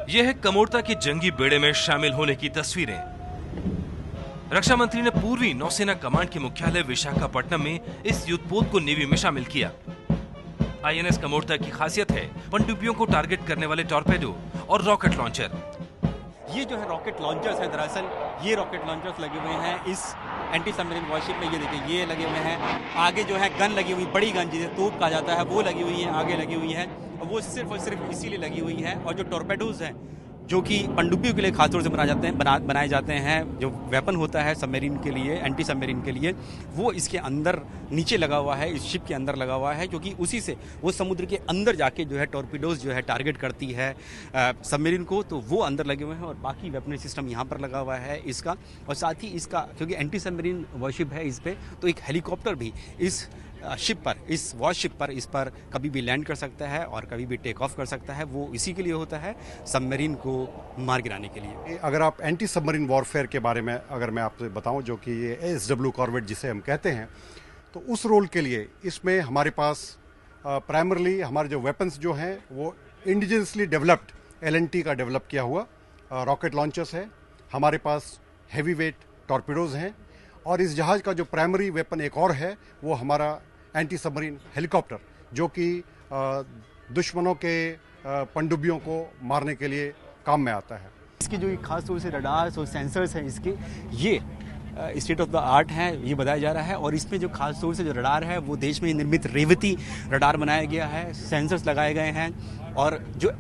यह है कमोरता के जंगी बेड़े में शामिल होने की तस्वीरें। रक्षा मंत्री ने पूर्वी नौसेना कमांड के मुख्यालय विशाखापट्टनम में इस युद्धपोत को नेवी में शामिल किया। आईएनएस कमोरता की खासियत है पनडुब्बियों को टारगेट करने वाले टॉर्पेडो और रॉकेट लॉन्चर। ये जो है रॉकेट लॉन्चर्स है, दरअसल ये रॉकेट लॉन्चर्स लगे हुए हैं इस एंटी सबमरीन वॉरशिप में। ये देखिए ये लगे हुए हैं, आगे जो है गन लगी हुई, बड़ी गन जिसे तोप कहा जाता है, वो लगी हुई है, आगे लगी हुई है। वो सिर्फ और सिर्फ इसीलिए लगी हुई है। और जो टॉर्पेडोज हैं जो कि पनडुब्बियों के लिए खासतौर से बनाए जाते हैं, जो वेपन होता है सबमरीन के लिए, एंटी सबमरीन के लिए, वो इसके अंदर नीचे लगा हुआ है, इस शिप के अंदर लगा हुआ है, क्योंकि उसी से वो समुद्र के अंदर जाके जो है टॉर्पेडोज जो है टारगेट करती है सबमरीन को, तो वो अंदर लगे हुए हैं। और बाकी वेपनरी सिस्टम यहाँ पर लगा हुआ है इसका। और साथ ही इसका क्योंकि एंटी सबमरीन वॉरशिप है इस पर, तो एक हेलीकॉप्टर भी इस शिप पर, इस वॉरशिप पर, इस पर कभी भी लैंड कर सकता है और कभी भी टेक ऑफ कर सकता है। वो इसी के लिए होता है, सबमरीन को मार गिराने के लिए। अगर आप एंटी सबमरीन वॉरफेयर के बारे में अगर मैं आपसे बताऊं, जो कि ये एसडब्ल्यू कॉर्वेट जिसे हम कहते हैं, तो उस रोल के लिए इसमें हमारे पास प्राइमरली हमारे जो वेपन्स जो हैं वो इंडिजिनसली डेवलप्ड एलएनटी का डेवलप किया हुआ रॉकेट लॉन्चर्स है। हमारे पास हैवी वेट टॉर्पेडोज हैं। और इस जहाज़ का जो प्राइमरी वेपन एक और है, वो हमारा एंटी सबमरीन हेलीकॉप्टर, जो कि दुश्मनों के पनडुब्बियों को मारने के लिए काम में आता है। इसकी जो खास तौर से रडार्स और सेंसर्स हैं इसके, ये स्टेट ऑफ द आर्ट है, ये बताया जा रहा है। और इसमें जो खास तौर से जो रडार है वो देश में निर्मित रेवती रडार बनाया गया है, सेंसर्स लगाए गए हैं। और जो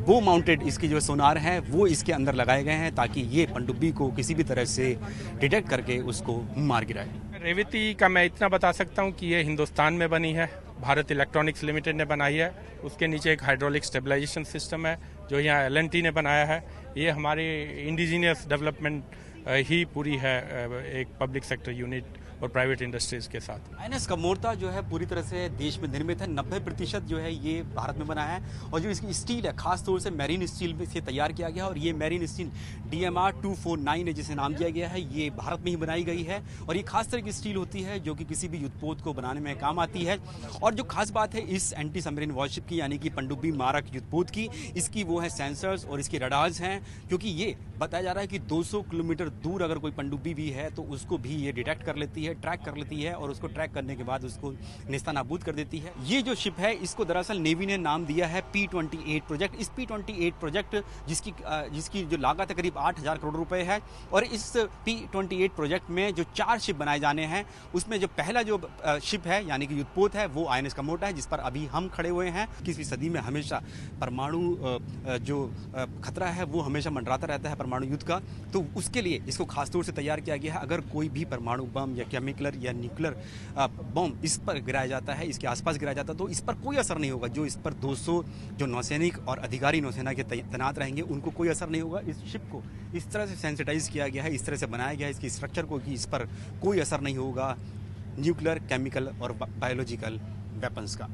बो माउंटेड इसकी जो सोनार है वो इसके अंदर लगाए गए हैं, ताकि ये पनडुब्बी को किसी भी तरह से डिटेक्ट करके उसको मार गिराए। रेवती का मैं इतना बता सकता हूँ कि ये हिंदुस्तान में बनी है, भारत इलेक्ट्रॉनिक्स लिमिटेड ने बनाई है। उसके नीचे एक हाइड्रोलिक स्टेबलाइजेशन सिस्टम है जो यहाँ एलएनटी ने बनाया है। ये हमारी इंडिजीनियस डेवलपमेंट ही पूरी है एक पब्लिक सेक्टर यूनिट और प्राइवेट इंडस्ट्रीज के साथ। आईएनएस कमोरता जो है पूरी तरह से देश में निर्मित है, 90% जो है ये भारत में बना है। और जो इसकी स्टील है खास तौर से मैरीन स्टील से तैयार किया गया है। और ये मैरीन स्टील DMR 249 है जिसे नाम दिया गया है, ये भारत में ही बनाई गई है। और ये खास तरह की स्टील होती है जो कि किसी भी युद्धपोत को बनाने में काम आती है। और जो खास बात है इस एंटी सबमरीन वॉरशिप की, यानी कि पनडुब्बी मारक युद्धपोत की, इसकी वो है सेंसर्स और इसके रडार्स हैं। क्योंकि ये बताया जा रहा है कि 200 किलोमीटर दूर अगर कोई पनडुब्बी भी है तो उसको भी ये डिटेक्ट कर लेती है, ट्रैक कर लेती है, और उसको ट्रैक करने के बाद उसको नेस्तनाबूद कर देती है। ये जो शिप है इसको दरअसल नेवी ने नाम दिया है P-28 प्रोजेक्ट। इस P-28 प्रोजेक्ट जिसकी जो लागत है करीब 8,000 करोड़ रुपए है। और इस P-28 प्रोजेक्ट में जो 4 शिप बनाए जाने हैं, उसमें जो पहला जो शिप है यानी कि युद्धपोत है वो आईएनएस कमोरता है, जिस पर अभी हम खड़े हुए हैं। 21वीं सदी में हमेशा परमाणु जो खतरा है वो हमेशा मंडराता रहता है, परमाणु युद्ध का। तो उसके लिए इसको खासतौर से तैयार किया गया है। अगर कोई भी परमाणु बम या केमिकल या न्यूक्लियर बम इस पर गिराया जाता है, इसके आसपास गिराया जाता है, तो इस पर कोई असर नहीं होगा। जो इस पर 200 जो नौसैनिक और अधिकारी नौसेना के तैनात रहेंगे उनको कोई असर नहीं होगा। इस शिप को इस तरह से सेंसिटाइज किया गया है, इस तरह से बनाया गया है इसकी स्ट्रक्चर को, कि इस पर कोई असर नहीं होगा न्यूक्लियर, केमिकल और बायोलॉजिकल वेपन्स का।